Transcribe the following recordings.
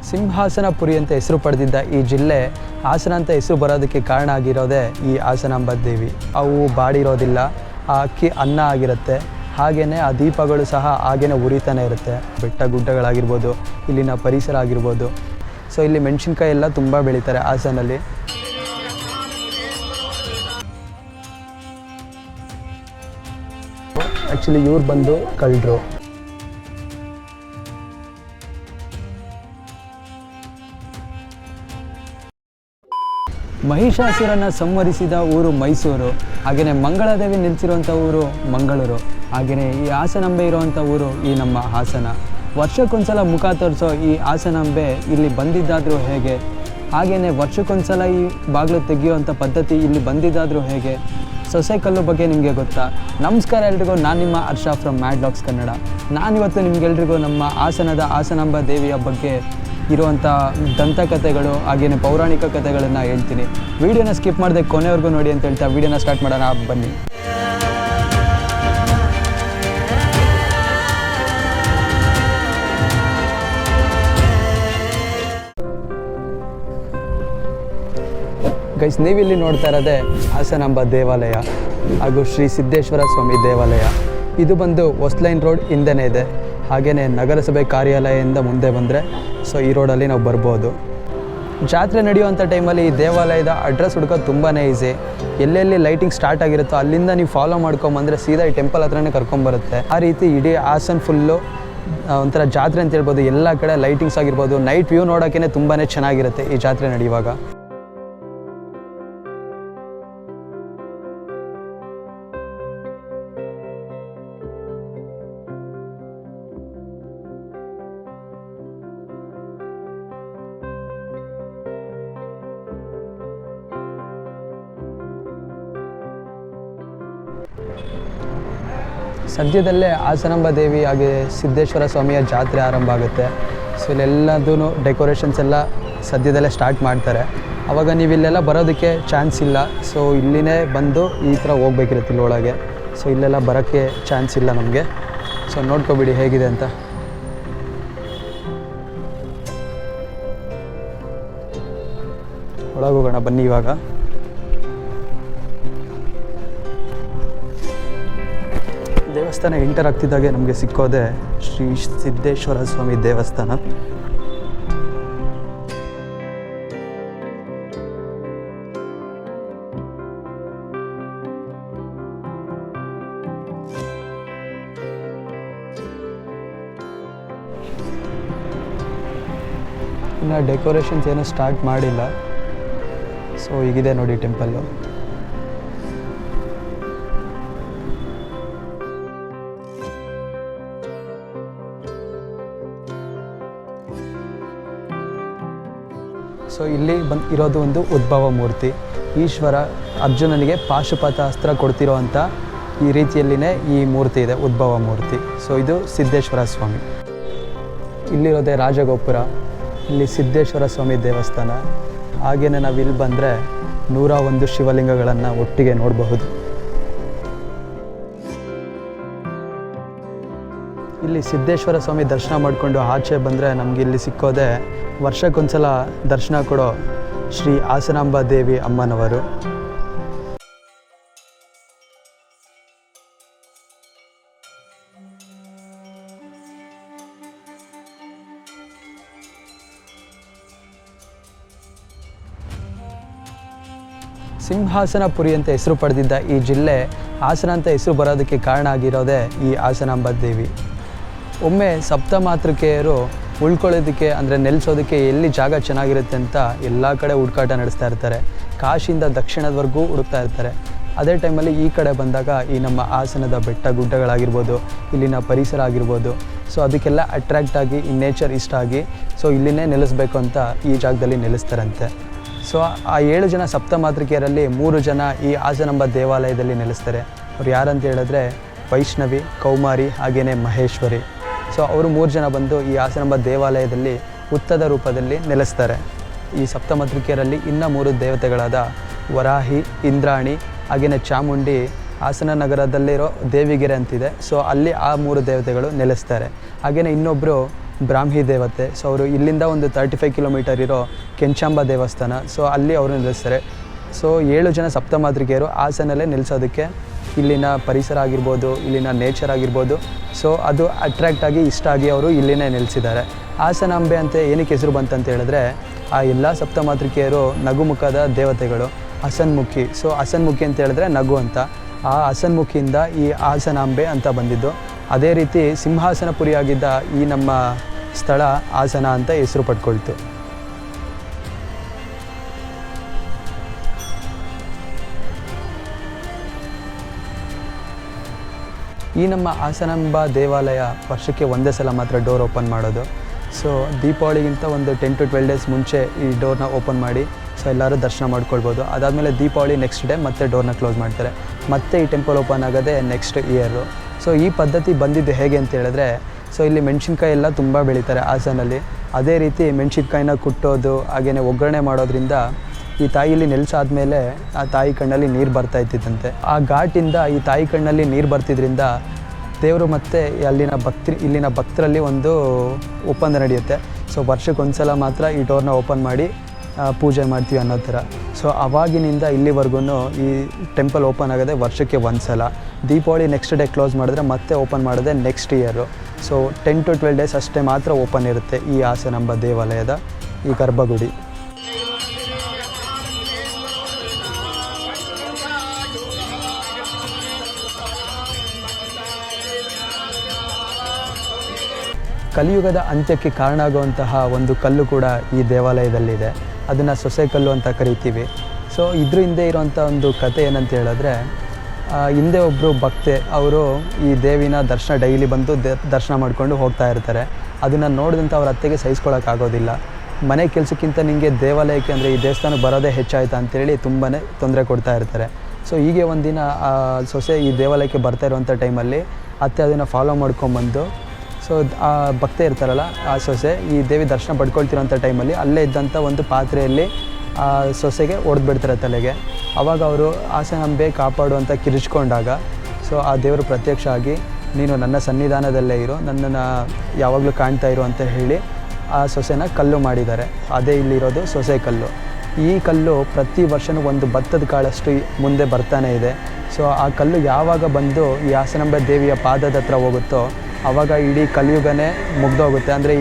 ಸಿಂಹಾಸನಪುರಿ ಅಂತ ಹೆಸರು ಪಡೆದಿದ್ದ ಈ ಜಿಲ್ಲೆ ಹಾಸನ ಅಂತ ಹೆಸರು ಬರೋದಕ್ಕೆ ಕಾರಣ ಆಗಿರೋದೇ ಈ ಹಾಸನಾಂಬ ದೇವಿ. ಅವು ಬಾಡಿರೋದಿಲ್ಲ, ಆ ಅಕ್ಕಿ ಅನ್ನ ಆಗಿರುತ್ತೆ, ಹಾಗೆಯೇ ಆ ದೀಪಗಳು ಸಹ ಹಾಗೇ ಉರಿತಾನೆ ಇರುತ್ತೆ. ಬೆಟ್ಟ ಗುಡ್ಡಗಳಾಗಿರ್ಬೋದು, ಇಲ್ಲಿನ ಪರಿಸರ ಆಗಿರ್ಬೋದು. ಸೊ ಇಲ್ಲಿ ಮೆಣಸಿನ್ಕಾಯಿ ಎಲ್ಲ ತುಂಬ ಬೆಳೀತಾರೆ ಹಾಸನಲ್ಲಿ. ಆ್ಯಕ್ಚುಲಿ ಇವ್ರು ಬಂದು ಕಳ್ಳರು. ಮಹಿಷಾಸುರನ್ನು ಸಂಹರಿಸಿದ ಊರು ಮೈಸೂರು, ಹಾಗೆಯೇ ಮಂಗಳಾದೇವಿ ನಿಲ್ಲಿಸಿರುವಂಥ ಊರು ಮಂಗಳೂರು, ಹಾಗೆಯೇ ಈ ಹಾಸನಾಂಬೆ ಇರುವಂಥ ಊರು ಈ ನಮ್ಮ ಹಾಸನ. ವರ್ಷಕ್ಕೊಂದ್ಸಲ ಮುಖ ತೋರಿಸೋ ಈ ಹಾಸನಾಂಬೆ ಇಲ್ಲಿ ಬಂದಿದ್ದಾದರೂ ಹೇಗೆ, ಹಾಗೆಯೇ ವರ್ಷಕ್ಕೊಂದ್ಸಲ ಈ ಬಾಗಿಲು ತೆಗೆಯುವಂಥ ಪದ್ಧತಿ ಇಲ್ಲಿ ಬಂದಿದ್ದಾದರೂ ಹೇಗೆ, ಸೊಸೆಕಲ್ಲು ಬಗ್ಗೆ ನಿಮಗೆ ಗೊತ್ತಾ? ನಮಸ್ಕಾರ ಎಲ್ರಿಗೂ, ನಾನು ನಿಮ್ಮ ಹರ್ಷ ಫ್ರಮ್ ಮ್ಯಾಡ್ ಲಾಗ್ಸ್ ಕನ್ನಡ. ನಾನಿವತ್ತು ನಿಮಗೆಲ್ರಿಗೂ ನಮ್ಮ ಹಾಸನದ ಹಾಸನಾಂಬ ದೇವಿಯ ಬಗ್ಗೆ ಇರುವಂಥ ದಂತಕಥೆಗಳು ಹಾಗೆಯೇ ಪೌರಾಣಿಕ ಕಥೆಗಳನ್ನು ಹೇಳ್ತೀನಿ. ವೀಡಿಯೋನ ಸ್ಕಿಪ್ ಮಾಡದೆ ಕೊನೆವರೆಗೂ ನೋಡಿ ಅಂತ ಹೇಳ್ತಾ ವೀಡಿಯೋನ ಸ್ಟಾರ್ಟ್ ಮಾಡೋಣ, ಬನ್ನಿ. ಗೈಸ್, ನೀವಿಲ್ಲಿ ನೋಡ್ತಾ ಇರೋದೇ ಹಾಸನಾಂಬ ದೇವಾಲಯ ಹಾಗೂ ಶ್ರೀ ಸಿದ್ದೇಶ್ವರ ಸ್ವಾಮಿ ದೇವಾಲಯ. ಇದು ಬಂದು ಹೊಸ್ಲೈನ್ ರೋಡ್ ಹಿಂದೆನೇ ಇದೆ. ಹಾಗೆಯೇ ನಗರಸಭೆ ಕಾರ್ಯಾಲಯದಿಂದ ಮುಂದೆ ಬಂದರೆ ಸೊ ಈ ರೋಡಲ್ಲಿ ನಾವು ಬರ್ಬೋದು. ಜಾತ್ರೆ ನಡೆಯುವಂಥ ಟೈಮಲ್ಲಿ ಈ ದೇವಾಲಯದ ಅಡ್ರೆಸ್ ಹುಡ್ಕೋದು ತುಂಬಾ ಈಸಿ. ಎಲ್ಲೆಲ್ಲಿ ಲೈಟಿಂಗ್ ಸ್ಟಾರ್ಟ್ ಆಗಿರುತ್ತೋ ಅಲ್ಲಿಂದ ನೀವು ಫಾಲೋ ಮಾಡ್ಕೊಂಬಂದರೆ ಸೀದಾ ಈ ಟೆಂಪಲ್ ಹತ್ರನೇ ಕರ್ಕೊಂಬರುತ್ತೆ. ಆ ರೀತಿ ಇಡೀ ಹಾಸನ ಫುಲ್ಲು ಒಂಥರ ಜಾತ್ರೆ ಅಂತ ಹೇಳ್ಬೋದು. ಎಲ್ಲ ಕಡೆ ಲೈಟಿಂಗ್ಸ್ ಆಗಿರ್ಬೋದು, ನೈಟ್ ವ್ಯೂ ನೋಡೋಕ್ಕೇ ತುಂಬಾ ಚೆನ್ನಾಗಿರುತ್ತೆ ಈ ಜಾತ್ರೆ ನಡೆಯುವಾಗ. ಸದ್ಯದಲ್ಲೇ ಹಾಸನಾಂಬ ದೇವಿ ಹಾಗೆ ಸಿದ್ದೇಶ್ವರ ಸ್ವಾಮಿಯ ಜಾತ್ರೆ ಆರಂಭ ಆಗುತ್ತೆ. ಸೊ ಇಲ್ಲೆಲ್ಲದೂ ಡೆಕೋರೇಷನ್ಸ್ ಎಲ್ಲ ಸದ್ಯದಲ್ಲೇ ಸ್ಟಾರ್ಟ್ ಮಾಡ್ತಾರೆ. ಆವಾಗ ನೀವು ಇಲ್ಲೆಲ್ಲ ಬರೋದಕ್ಕೆ ಚಾನ್ಸ್ ಇಲ್ಲ. ಸೊ ಇಲ್ಲಿನೇ ಬಂದು ಈ ಥರ ಹೋಗ್ಬೇಕಿರುತ್ತೆ ಇಲ್ಲೊಳಗೆ. ಸೊ ಇಲ್ಲೆಲ್ಲ ಬರೋಕ್ಕೆ ಚಾನ್ಸ್ ಇಲ್ಲ ನಮಗೆ. ಸೊ ನೋಡ್ಕೊಬಿಡಿ ಹೇಗಿದೆ ಅಂತ. ಒಳಗೆ ಹೋಗೋಣ ಬನ್ನಿ. ಇವಾಗ ದೇವಸ್ಥಾನ ಎಂಟರ್ ಆಗ್ತಿದ್ದಾಗೆ ನಮಗೆ ಸಿಕ್ಕೋದೆ ಶ್ರೀ ಸಿದ್ದೇಶ್ವರ ಸ್ವಾಮಿ ದೇವಸ್ಥಾನ. ಇನ್ನು ಡೆಕೋರೇಷನ್ಸ್ ಏನೂ ಸ್ಟಾರ್ಟ್ ಮಾಡಿಲ್ಲ. ಸೊ ಹೀಗಿದೆ ನೋಡಿ ಟೆಂಪಲ್ಲು. ಸೊ ಇಲ್ಲಿ ಇರೋದು ಒಂದು ಉದ್ಭವ ಮೂರ್ತಿ. ಈಶ್ವರ ಅರ್ಜುನನಿಗೆ ಪಾಶುಪತ ಅಸ್ತ್ರ ಕೊಡ್ತಿರೋ ಅಂಥ ಈ ರೀತಿಯಲ್ಲಿನೇ ಈ ಮೂರ್ತಿ ಇದೆ, ಉದ್ಭವ ಮೂರ್ತಿ. ಸೊ ಇದು ಸಿದ್ದೇಶ್ವರ ಸ್ವಾಮಿ. ಇಲ್ಲಿರೋದೇ ರಾಜಗೋಪುರ. ಇಲ್ಲಿ ಸಿದ್ದೇಶ್ವರ ಸ್ವಾಮಿ ದೇವಸ್ಥಾನ. ಹಾಗೆಯೇ ನಾವು ಇಲ್ಲಿ ಬಂದರೆ 101 ಶಿವಲಿಂಗಗಳನ್ನು ಒಟ್ಟಿಗೆ ನೋಡಬಹುದು. ಇಲ್ಲಿ ಸಿದ್ದೇಶ್ವರ ಸ್ವಾಮಿ ದರ್ಶನ ಮಾಡಿಕೊಂಡು ಆಚೆ ಬಂದರೆ ನಮಗೆ ಇಲ್ಲಿ ಸಿಕ್ಕೋದೆ ವರ್ಷಕ್ಕೊಂದ್ಸಲ ದರ್ಶನ ಕೊಡೋ ಶ್ರೀ ಹಾಸನಾಂಬ ದೇವಿ ಅಮ್ಮನವರು. ಸಿಂಹಾಸನಪುರಿ ಅಂತ ಹೆಸರು ಪಡೆದಿದ್ದ ಈ ಜಿಲ್ಲೆ ಹಾಸನ ಅಂತ ಹೆಸರು ಬರೋದಕ್ಕೆ ಕಾರಣ ಆಗಿರೋದೇ ಈ ಹಾಸನಾಂಬ ದೇವಿ. ಒಮ್ಮೆ ಸಪ್ತಮಾತೃಕೆಯರು ಉಳ್ಕೊಳ್ಳೋದಕ್ಕೆ ಅಂದರೆ ನೆಲೆಸೋದಕ್ಕೆ ಎಲ್ಲಿ ಜಾಗ ಚೆನ್ನಾಗಿರುತ್ತೆ ಅಂತ ಎಲ್ಲ ಕಡೆ ಹುಡುಕಾಟ ನಡೆಸ್ತಾ ಇರ್ತಾರೆ. ಕಾಶಿಯಿಂದ ದಕ್ಷಿಣದವರೆಗೂ ಹುಡುಕ್ತಾ ಇರ್ತಾರೆ. ಅದೇ ಟೈಮಲ್ಲಿ ಈ ಕಡೆ ಬಂದಾಗ ಈ ನಮ್ಮ ಹಾಸನದ ಬೆಟ್ಟ ಗುಡ್ಡಗಳಾಗಿರ್ಬೋದು, ಇಲ್ಲಿನ ಪರಿಸರ ಆಗಿರ್ಬೋದು, ಸೊ ಅದಕ್ಕೆಲ್ಲ ಅಟ್ರ್ಯಾಕ್ಟ್ ಆಗಿ ಈ ನೇಚರ್ ಇಷ್ಟ ಆಗಿ ಸೊ ಇಲ್ಲಿನೇ ನೆಲೆಸಬೇಕು ಅಂತ ಈ ಜಾಗದಲ್ಲಿ ನೆಲೆಸ್ತಾರಂತೆ. ಸೊ ಆ 7 ಜನ ಸಪ್ತಮಾತೃಕೆಯರಲ್ಲಿ 3 ಜನ ಈ ಹಾಸನಾಂಬ ದೇವಾಲಯದಲ್ಲಿ ನೆಲೆಸ್ತಾರೆ. ಅವ್ರು ಯಾರಂತ ಹೇಳಿದ್ರೆ ವೈಷ್ಣವಿ, ಕೌಮಾರಿ ಹಾಗೆಯೇ ಮಹೇಶ್ವರಿ. ಸೊ ಅವರು 3 ಜನ ಬಂದು ಈ ಹಾಸನಾಂಬ ದೇವಾಲಯದಲ್ಲಿ ಹುತ್ತದ ರೂಪದಲ್ಲಿ ನೆಲೆಸ್ತಾರೆ. ಈ ಸಪ್ತಮಾತೃಕೆಯರಲ್ಲಿ ಇನ್ನು 3 ದೇವತೆಗಳಾದ ವರಾಹಿ, ಇಂದ್ರಾಣಿ ಹಾಗೆಯೇ ಚಾಮುಂಡಿ ಹಾಸನ ನಗರದಲ್ಲಿರೋ ದೇವಿಗೆರೆ ಅಂತಿದೆ. ಸೊ ಅಲ್ಲಿ ಆ 3 ದೇವತೆಗಳು ನೆಲೆಸ್ತಾರೆ. ಹಾಗೆಯೇ ಇನ್ನೊಬ್ಬರು ಬ್ರಾಹ್ಮಿ ದೇವತೆ. ಸೊ ಅವರು ಇಲ್ಲಿಂದ ಒಂದು 35 ಕಿಲೋಮೀಟರ್ ಇರೋ ಕೆಂಚಾಂಬ ದೇವಸ್ಥಾನ, ಸೊ ಅಲ್ಲಿ ಅವರು ನಿಲ್ಲಿಸ್ತಾರೆ. ಸೊ 7 ಜನ ಸಪ್ತಮಾತೃಕೆಯರು ಹಾಸನಲ್ಲೇ ನಿಲ್ಲಿಸೋದಕ್ಕೆ ಇಲ್ಲಿನ ಪರಿಸರ ಆಗಿರ್ಬೋದು, ಇಲ್ಲಿನ ನೇಚರ್ ಆಗಿರ್ಬೋದು, ಸೊ ಅದು ಅಟ್ರ್ಯಾಕ್ಟ್ ಆಗಿ ಇಷ್ಟ ಆಗಿ ಅವರು ಇಲ್ಲಿನೇ ನಿಲ್ಲಿಸಿದ್ದಾರೆ. ಹಾಸನಾಂಬೆ ಅಂತ ಏನಕ್ಕೆ ಹೆಸರು ಬಂತಂತ ಹೇಳಿದ್ರೆ, ಆ ಎಲ್ಲ ಸಪ್ತಮಾತೃಕೆಯರು ನಗುಮುಖದ ದೇವತೆಗಳು. ಹಸನ್ಮುಖಿ, ಸೊ ಹಸನ್ಮುಖಿ ಅಂತ ಹೇಳಿದ್ರೆ ನಗು ಅಂತ. ಆ ಹಸನ್ಮುಖಿಯಿಂದ ಈ ಹಾಸನಾಂಬೆ ಅಂತ ಬಂದಿದ್ದು. ಅದೇ ರೀತಿ ಸಿಂಹಾಸನಪುರಿಯಾಗಿದ್ದ ಈ ನಮ್ಮ ಸ್ಥಳ ಹಾಸನ ಅಂತ ಹೆಸರು ಪಡ್ಕೊಳ್ತು. ಈ ನಮ್ಮ ಹಾಸನಾಂಬ ದೇವಾಲಯ ವರ್ಷಕ್ಕೆ ಒಂದೇ ಸಲ ಮಾತ್ರ ಡೋರ್ ಓಪನ್ ಮಾಡೋದು. ಸೊ ದೀಪಾವಳಿಗಿಂತ ಒಂದು 10 to 12 ಡೇಸ್ ಮುಂಚೆ ಈ ಡೋರ್ನ ಓಪನ್ ಮಾಡಿ ಸೊ ಎಲ್ಲರೂ ದರ್ಶನ ಮಾಡ್ಕೊಳ್ಬೋದು. ಅದಾದಮೇಲೆ ದೀಪಾವಳಿ ನೆಕ್ಸ್ಟ್ ಡೇ ಮತ್ತೆ ಡೋರ್ನ ಕ್ಲೋಸ್ ಮಾಡ್ತಾರೆ. ಮತ್ತೆ ಈ ಟೆಂಪಲ್ ಓಪನ್ ಆಗೋದೇ ನೆಕ್ಸ್ಟ್ ಇಯರು. ಸೊ ಈ ಪದ್ಧತಿ ಬಂದಿದ್ದು ಹೇಗೆ ಅಂತ ಹೇಳಿದ್ರೆ, ಸೊ ಇಲ್ಲಿ ಮೆಣಸಿನ್ಕಾಯಿ ಎಲ್ಲ ತುಂಬ ಬೆಳೀತಾರೆ ಹಾಸನಲ್ಲಿ. ಅದೇ ರೀತಿ ಮೆಣಸಿನ್ಕಾಯಿನ ಕುಟ್ಟೋದು ಹಾಗೆಯೇ ಒಗ್ಗರಣೆ ಮಾಡೋದ್ರಿಂದ ಈ ತಾಯಿಲಿ ನೆಲೆಸಾದ್ಮೇಲೆ ಆ ತಾಯಿ ಕಣ್ಣಲ್ಲಿ ನೀರು ಬರ್ತಾ ಇದ್ದಿದ್ದಂತೆ. ಆ ಘಾಟಿಂದ ಈ ತಾಯಿ ಕಣ್ಣಲ್ಲಿ ನೀರು ಬರ್ತಿದ್ರಿಂದ ದೇವರು ಮತ್ತು ಇಲ್ಲಿನ ಭಕ್ತರಲ್ಲಿ ಒಂದು ಒಪ್ಪಂದ ನಡೆಯುತ್ತೆ. ಸೊ ವರ್ಷಕ್ಕೊಂದು ಸಲ ಮಾತ್ರ ಈ ಡೋರ್ನ ಓಪನ್ ಮಾಡಿ ಪೂಜೆ ಮಾಡ್ತೀವಿ ಅನ್ನೋ ಥರ. ಸೊ ಅವಾಗಿನಿಂದ ಇಲ್ಲಿವರೆಗೂ ಈ ಟೆಂಪಲ್ ಓಪನ್ ಆಗೋದೇ ವರ್ಷಕ್ಕೆ ಒಂದು ಸಲ. ದೀಪಾವಳಿ ನೆಕ್ಸ್ಟ್ ಡೇ ಕ್ಲೋಸ್ ಮಾಡಿದ್ರೆ ಮತ್ತೆ ಓಪನ್ ಮಾಡೋದೇ next year. So 10 to 12 days ಅಷ್ಟೇ ಮಾತ್ರ ಓಪನ್ ಇರುತ್ತೆ ಈ ಹಾಸನಾಂಬ ದೇವಾಲಯದ ಈ ಗರ್ಭಗುಡಿ. ಕಲಿಯುಗದ ಅಂತ್ಯಕ್ಕೆ ಕಾರಣ ಆಗುವಂತಹ ಒಂದು ಕಲ್ಲು ಕೂಡ ಈ ದೇವಾಲಯದಲ್ಲಿದೆ. ಅದನ್ನು ಸೊಸೆ ಕಲ್ಲು ಅಂತ ಕರಿತೀವಿ. ಸೊ ಇದ್ರ ಹಿಂದೆ ಇರುವಂಥ ಒಂದು ಕತೆ ಏನಂತ ಹೇಳಿದ್ರೆ, ಹಿಂದೆ ಒಬ್ಬರು ಭಕ್ತೆ ಅವರು ಈ ದೇವಿನ ಡೈಲಿ ಬಂದು ದರ್ಶನ ಮಾಡಿಕೊಂಡು ಹೋಗ್ತಾ ಇರ್ತಾರೆ. ಅದನ್ನು ನೋಡಿದಂಥ ಅವ್ರ ಅತ್ತೆಗೆ ಸಹಿಸ್ಕೊಳ್ಳೋಕ್ಕಾಗೋದಿಲ್ಲ. ಮನೆ ಕೆಲಸಕ್ಕಿಂತ ನಿಮಗೆ ದೇವಾಲಯಕ್ಕೆ ಅಂದರೆ ಈ ದೇವಸ್ಥಾನಕ್ಕೆ ಬರೋದೇ ಹೆಚ್ಚಾಯ್ತಾ ಅಂತೇಳಿ ತುಂಬಾ ತೊಂದರೆ ಕೊಡ್ತಾ ಇರ್ತಾರೆ. ಸೊ ಹೀಗೆ ಒಂದಿನ ಸೊಸೆ ಈ ದೇವಾಲಯಕ್ಕೆ ಬರ್ತಾ ಇರುವಂಥ ಟೈಮಲ್ಲಿ ಅತ್ತೆ ಅದನ್ನು ಫಾಲೋ ಮಾಡ್ಕೊಂಬಂದು, ಸೊ ಆ ಭಕ್ತೆ ಇರ್ತಾರಲ್ಲ ಆ ಸೊಸೆ ಈ ದೇವಿ ದರ್ಶನ ಪಡ್ಕೊಳ್ತಿರೋಂಥ ಟೈಮಲ್ಲಿ ಅಲ್ಲೇ ಇದ್ದಂಥ ಒಂದು ಪಾತ್ರೆಯಲ್ಲಿ ಆ ಸೊಸೆಗೆ ಹೊಡೆದ್ಬಿಡ್ತಾರೆ ತಲೆಗೆ. ಆವಾಗ ಅವರು ಹಾಸನಾಂಬೆ ಕಾಪಾಡುವಂಥ ಕಿರಿಚ್ಕೊಂಡಾಗ ಸೊ ಆ ದೇವರು ಪ್ರತ್ಯಕ್ಷ ಆಗಿ, ನೀನು ನನ್ನ ಸನ್ನಿಧಾನದಲ್ಲೇ ಇರು, ನನ್ನನ್ನು ಯಾವಾಗಲೂ ಕಾಣ್ತಾ ಇರು ಅಂತ ಹೇಳಿ ಆ ಸೊಸೆನ ಕಲ್ಲು ಮಾಡಿದ್ದಾರೆ. ಅದೇ ಇಲ್ಲಿರೋದು ಸೊಸೆ ಕಲ್ಲು. ಈ ಕಲ್ಲು ಪ್ರತಿ ವರ್ಷವೂ ಒಂದು ಭತ್ತದ ಕಾಳಷ್ಟು ಮುಂದೆ ಬರ್ತಾನೆ ಇದೆ. ಸೊ ಆ ಕಲ್ಲು ಯಾವಾಗ ಬಂದು ಈ ಹಾಸನಾಂಬೆ ದೇವಿಯ ಪಾದದ ಹತ್ರ ಹೋಗುತ್ತೋ ಆವಾಗ ಇಡೀ ಕಲಿಯುಗನೇ ಮುಗ್ದೋಗುತ್ತೆ, ಅಂದರೆ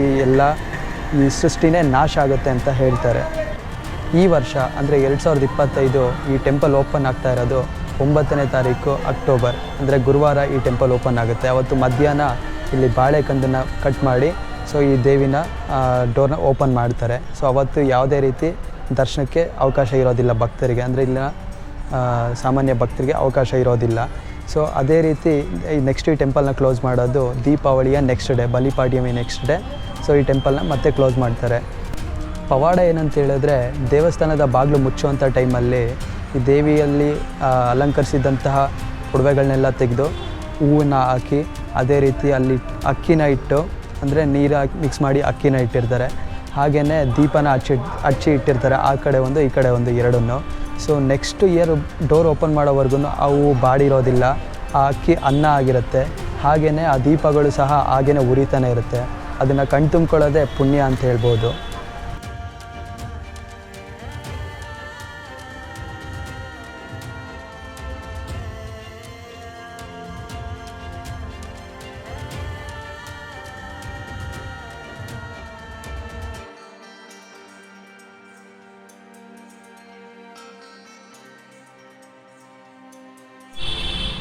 ಈ ಸೃಷ್ಟಿನೇ ನಾಶ ಆಗುತ್ತೆ ಅಂತ ಹೇಳ್ತಾರೆ. ಈ ವರ್ಷ ಅಂದರೆ 2025 ಈ ಟೆಂಪಲ್ ಓಪನ್ ಆಗ್ತಾ ಇರೋದು 9ನೇ ತಾರೀಕು ಅಕ್ಟೋಬರ್, ಅಂದರೆ ಗುರುವಾರ ಈ ಟೆಂಪಲ್ ಓಪನ್ ಆಗುತ್ತೆ. ಅವತ್ತು ಮಧ್ಯಾಹ್ನ ಇಲ್ಲಿ ಬಾಳೆಕಂದನ್ನು ಕಟ್ ಮಾಡಿ ಸೊ ಈ ದೇವಿನ ಡೋರ್ನ ಓಪನ್ ಮಾಡ್ತಾರೆ. ಸೊ ಅವತ್ತು ಯಾವುದೇ ರೀತಿ ದರ್ಶನಕ್ಕೆ ಅವಕಾಶ ಇರೋದಿಲ್ಲ ಭಕ್ತರಿಗೆ, ಅಂದರೆ ಇಲ್ಲಿನ ಸಾಮಾನ್ಯ ಭಕ್ತರಿಗೆ ಅವಕಾಶ ಇರೋದಿಲ್ಲ. ಸೊ ಅದೇ ರೀತಿ ನೆಕ್ಸ್ಟ್ ಈ ಟೆಂಪಲ್ನ ಕ್ಲೋಸ್ ಮಾಡೋದು ದೀಪಾವಳಿಯ next day, Balipadyami next day. So ಈ ಟೆಂಪಲ್ನ ಮತ್ತೆ ಕ್ಲೋಸ್ ಮಾಡ್ತಾರೆ. ಪವಾಡ ಏನಂತ ಹೇಳಿದ್ರೆ, ದೇವಸ್ಥಾನದ ಬಾಗಿಲು ಮುಚ್ಚುವಂಥ ಟೈಮಲ್ಲಿ ಈ ದೇವಿಯಲ್ಲಿ ಅಲಂಕರಿಸಿದಂತಹ ಒಡವೆಗಳನ್ನೆಲ್ಲ ತೆಗೆದು ಹೂವನ್ನು ಹಾಕಿ, ಅದೇ ರೀತಿ ಅಲ್ಲಿ ಅಕ್ಕಿನ ಇಟ್ಟು, ಅಂದರೆ ನೀರು ಮಿಕ್ಸ್ ಮಾಡಿ ಅಕ್ಕಿನ ಇಟ್ಟಿರ್ತಾರೆ. ಹಾಗೆಯೇ ದೀಪನ ಹಚ್ಚಿ ಇಟ್ಟಿರ್ತಾರೆ, ಆ ಕಡೆ ಒಂದು ಈ ಕಡೆ ಒಂದು ಎರಡನ್ನು. So next year door open ಮಾಡೋವರೆಗೂ ಅವು ಬಾಡಿರೋದಿಲ್ಲ, ಆ ಅಕ್ಕಿ ಅನ್ನ ಆಗಿರುತ್ತೆ. ಹಾಗೆಯೇ ಆ ದೀಪಗಳು ಸಹ ಹಾಗೇ ಉರಿತಾನೆ ಇರುತ್ತೆ. ಅದನ್ನು ಕಣ್ತುಂಬ್ಕೊಳ್ಳೋದೇ ಪುಣ್ಯ ಅಂತ ಹೇಳ್ಬೋದು.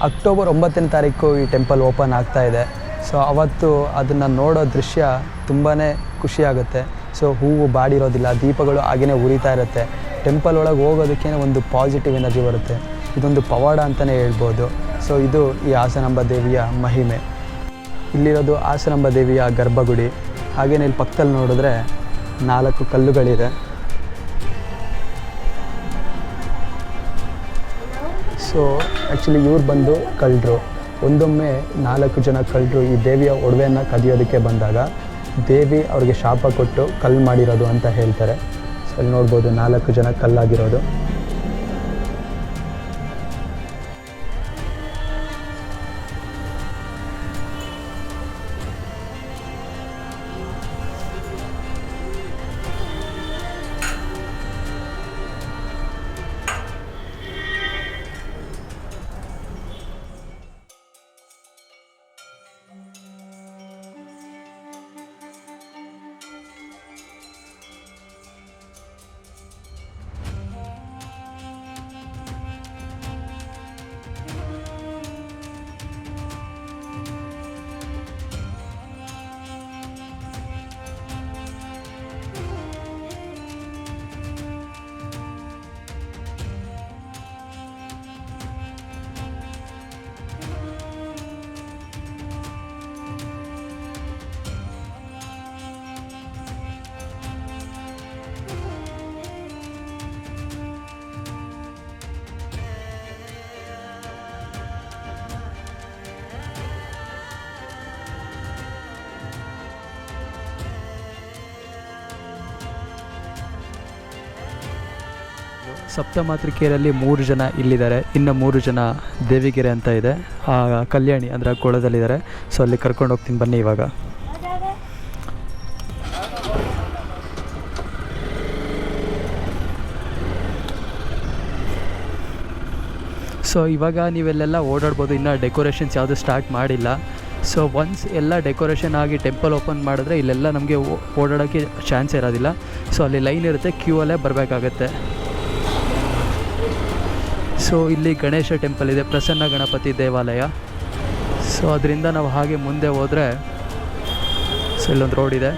ಅಕ್ಟೋಬರ್ 9ನೇ ತಾರೀಕು ಈ ಟೆಂಪಲ್ ಓಪನ್ ಆಗ್ತಾ ಇದೆ. ಸೊ ಅವತ್ತು ಅದನ್ನು ನೋಡೋ ದೃಶ್ಯ ತುಂಬಾ ಖುಷಿಯಾಗುತ್ತೆ. ಸೊ ಹೂವು ಬಾಡಿರೋದಿಲ್ಲ, ದೀಪಗಳು ಹಾಗೇ ಉರಿತಾ ಇರುತ್ತೆ. ಟೆಂಪಲ್ ಒಳಗೆ ಹೋಗೋದಕ್ಕೇ ಒಂದು ಪಾಸಿಟಿವ್ ಎನರ್ಜಿ ಬರುತ್ತೆ. ಇದೊಂದು ಪವಾಡ ಅಂತಲೇ ಹೇಳ್ಬೋದು. ಸೊ ಇದು ಈ ಹಾಸನಾಂಬ ದೇವಿಯ ಮಹಿಮೆ. ಇಲ್ಲಿರೋದು ಹಾಸನಾಂಬ ದೇವಿಯ ಗರ್ಭಗುಡಿ. ಹಾಗೆಯೇ ಇಲ್ಲಿ ಪಕ್ಕದಲ್ಲಿ ನೋಡಿದ್ರೆ 4 ಕಲ್ಲುಗಳಿದೆ. ಸೊ ಆ್ಯಕ್ಚುಲಿ ಇವ್ರು ಬಂದು ಕಳ್ಳರು. ಒಂದೊಮ್ಮೆ 4 ಜನ ಕಳ್ಳರು ಈ ದೇವಿಯ ಒಡವೆಯನ್ನು ಕದಿಯೋದಕ್ಕೆ ಬಂದಾಗ ದೇವಿ ಅವ್ರಿಗೆ ಶಾಪ ಕೊಟ್ಟು ಕಲ್ಲು ಮಾಡಿರೋದು ಅಂತ ಹೇಳ್ತಾರೆ. ಸೊ ಅಲ್ಲಿ ನೋಡ್ಬೋದು 4 ಜನ ಕಲ್ಲಾಗಿರೋದು. ಸಪ್ತಮಾತೃಕೆಯರಲ್ಲಿ 3 ಜನ ಇಲ್ಲಿದ್ದಾರೆ, ಇನ್ನು 3 ಜನ ದೇವಿಗೆರೆ ಅಂತ ಇದೆ, ಕಲ್ಯಾಣಿ ಅಂದರೆ ಕೊಳದಲ್ಲಿದ್ದಾರೆ. ಸೊ ಅಲ್ಲಿ ಕರ್ಕೊಂಡು ಹೋಗ್ತೀನಿ ಬನ್ನಿ ಇವಾಗ. ಸೊ ಇವಾಗ ನೀವೆಲ್ಲೆಲ್ಲ ಓಡಾಡ್ಬೋದು, ಇನ್ನೂ ಡೆಕೋರೇಷನ್ಸ್ ಯಾವುದು ಸ್ಟಾರ್ಟ್ ಮಾಡಿಲ್ಲ. ಸೊ ಒನ್ಸ್ ಎಲ್ಲ ಡೆಕೋರೇಷನ್ ಆಗಿ ಟೆಂಪಲ್ ಓಪನ್ ಮಾಡಿದ್ರೆ ಇಲ್ಲೆಲ್ಲ ನಮಗೆ ಓಡಾಡೋಕ್ಕೆ ಚಾನ್ಸ್ ಇರೋದಿಲ್ಲ. ಸೊ ಅಲ್ಲಿ ಲೈನ್ ಇರುತ್ತೆ, ಕ್ಯೂ ಅಲ್ಲೇ ಬರಬೇಕಾಗತ್ತೆ. ಸೊ ಇಲ್ಲಿ ಗಣೇಶ ಟೆಂಪಲ್ ಇದೆ, ಪ್ರಸನ್ನ ಗಣಪತಿ ದೇವಾಲಯ. ಸೊ ಅದರಿಂದ ನಾವು ಹಾಗೆ ಮುಂದೆ ಹೋದರೆ ಸೊ ಇಲ್ಲೊಂದು ರೋಡ್ ಇದೆ.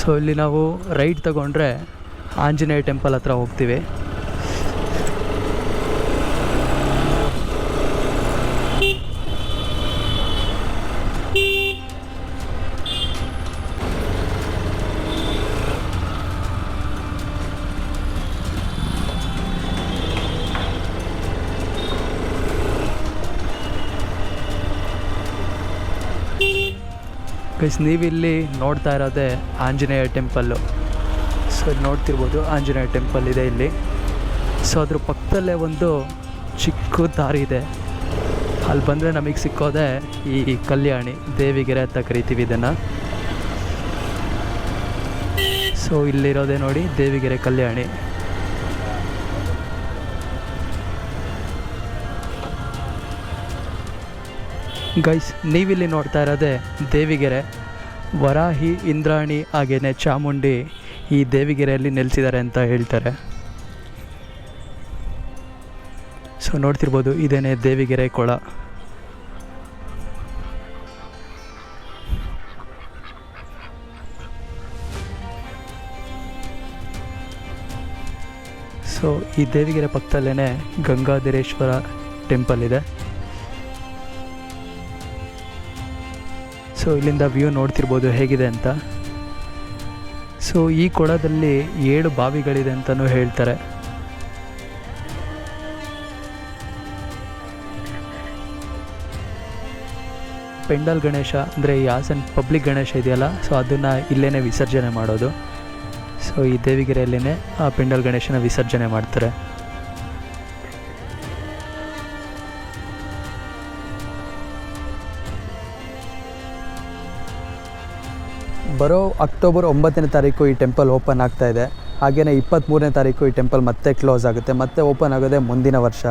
ಸೊ ಇಲ್ಲಿ ನಾವು ರೈಟ್ ತಗೊಂಡ್ರೆ ಆಂಜನೇಯ ಟೆಂಪಲ್ ಹತ್ರ ಹೋಗ್ತೀವಿ. ಗೈಸ್ ನೀವಿಲ್ಲಿ ನೋಡ್ತಾ ಇರೋದೇ ಆಂಜನೇಯ ಟೆಂಪಲ್ಲು. ಸೊ ಇಲ್ಲಿ ನೋಡ್ತಿರ್ಬೋದು ಆಂಜನೇಯ ಟೆಂಪಲ್ ಇದೆ ಇಲ್ಲಿ. ಸೊ ಅದ್ರ ಪಕ್ಕದಲ್ಲೇ ಒಂದು ಚಿಕ್ಕ ದಾರಿ ಇದೆ, ಅಲ್ಲಿ ಬಂದರೆ ನಮಗೆ ಸಿಕ್ಕೋದೆ ಈ ಕಲ್ಯಾಣಿ ದೇವಿಗೆರೆ ಅಂತ ಕರಿತೀವಿ ಇದನ್ನು. ಸೊ ಇಲ್ಲಿರೋದೇ ನೋಡಿ ದೇವಿಗೆರೆ ಕಲ್ಯಾಣಿ. ಗೈಸ್ ನೀವಿಲ್ಲಿ ನೋಡ್ತಾ ಇರೋದೇ ದೇವಿಗೆರೆ. ವರಾಹಿ, ಇಂದ್ರಾಣಿ ಹಾಗೆಯೇ ಚಾಮುಂಡಿ ಈ ದೇವಿಗೆರೆಯಲ್ಲಿ ನೆಲೆಸಿದ್ದಾರೆ ಅಂತ ಹೇಳ್ತಾರೆ. ಸೊ ನೋಡ್ತಿರ್ಬೋದು ಇದೇನೇ ದೇವಿಗೆರೆ ಕೊಳ. ಸೊ ಈ ದೇವಿಗೆರೆ ಪಕ್ಕದಲ್ಲೇ ಗಂಗಾಧರೇಶ್ವರ ಟೆಂಪಲ್ ಇದೆ. ಸೊ ಇಲ್ಲಿಂದ ವ್ಯೂ ನೋಡ್ತಿರ್ಬೋದು ಹೇಗಿದೆ ಅಂತ. ಸೊ ಈ ಕೊಳದಲ್ಲಿ 7 ಬಾವಿಗಳಿದೆ ಅಂತಲೂ ಹೇಳ್ತಾರೆ. ಪೆಂಡಲ್ ಗಣೇಶ ಅಂದರೆ ಈ ಹಾಸನ್ ಪಬ್ಲಿಕ್ ಗಣೇಶ ಇದೆಯಲ್ಲ, ಸೊ ಅದನ್ನು ಇಲ್ಲೇ ವಿಸರ್ಜನೆ ಮಾಡೋದು. ಸೊ ಈ ದೇವಿಗೆರೆಯಲ್ಲೇ ಆ ಪೆಂಡಲ್ ಗಣೇಶನ ವಿಸರ್ಜನೆ ಮಾಡ್ತಾರೆ. ಬರೋ ಅಕ್ಟೋಬರ್ 9ನೇ ತಾರೀಕು ಈ ಟೆಂಪಲ್ ಓಪನ್ ಆಗ್ತಾ ಇದೆ. ಹಾಗೆಯೇ 23ನೇ ತಾರೀಕು ಈ ಟೆಂಪಲ್ ಮತ್ತೆ ಕ್ಲೋಸ್ ಆಗುತ್ತೆ, ಮತ್ತೆ ಓಪನ್ ಆಗೋದೇ ಮುಂದಿನ ವರ್ಷ.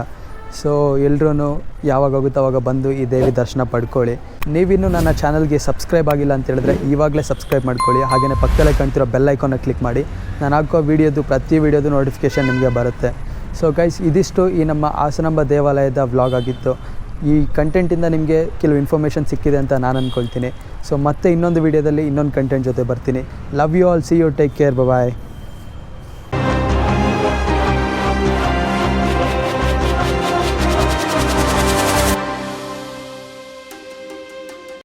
ಸೊ ಎಲ್ಲರೂ ಯಾವಾಗ ಆಗುತ್ತೋ ಅವಾಗ ಬಂದು ಈ ದೇವಿ ದರ್ಶನ ಪಡ್ಕೊಳ್ಳಿ. ನೀವಿನ್ನೂ ನನ್ನ ಚಾನಲ್ಗೆ ಸಬ್ಸ್ಕ್ರೈಬ್ ಆಗಿಲ್ಲ ಅಂತ ಹೇಳಿದ್ರೆ ಇವಾಗಲೇ ಸಬ್ಸ್ಕ್ರೈಬ್ ಮಾಡ್ಕೊಳ್ಳಿ. ಹಾಗೆಯೇ ಪಕ್ಕದಲ್ಲೇ ಕಾಣ್ತಿರೋ ಬೆಲ್ ಐಕಾನ್ನ ಕ್ಲಿಕ್ ಮಾಡಿ. ನಾನು ಹಾಕೋ ಪ್ರತಿ ವೀಡಿಯೋದು ನೋಟಿಫಿಕೇಷನ್ ನಿಮಗೆ ಬರುತ್ತೆ. ಸೊ ಗೈಸ್ ಇದಿಷ್ಟು ಈ ನಮ್ಮ ಹಾಸನಾಂಬ ದೇವಾಲಯದ ವ್ಲಾಗ್ ಆಗಿತ್ತು. ಈ ಕಂಟೆಂಟಿಂದ ನಿಮಗೆ ಕೆಲವು ಇನ್ಫಾರ್ಮೇಷನ್ ಸಿಕ್ಕಿದೆ ಅಂತ ನಾನು ಅಂದ್ಕೊಳ್ತೀನಿ. ಸೊ ಮತ್ತೆ ಇನ್ನೊಂದು ವೀಡಿಯೋದಲ್ಲಿ ಇನ್ನೊಂದು ಕಂಟೆಂಟ್ ಜೊತೆ ಬರ್ತೀನಿ. Love you all, see you, take care, bye.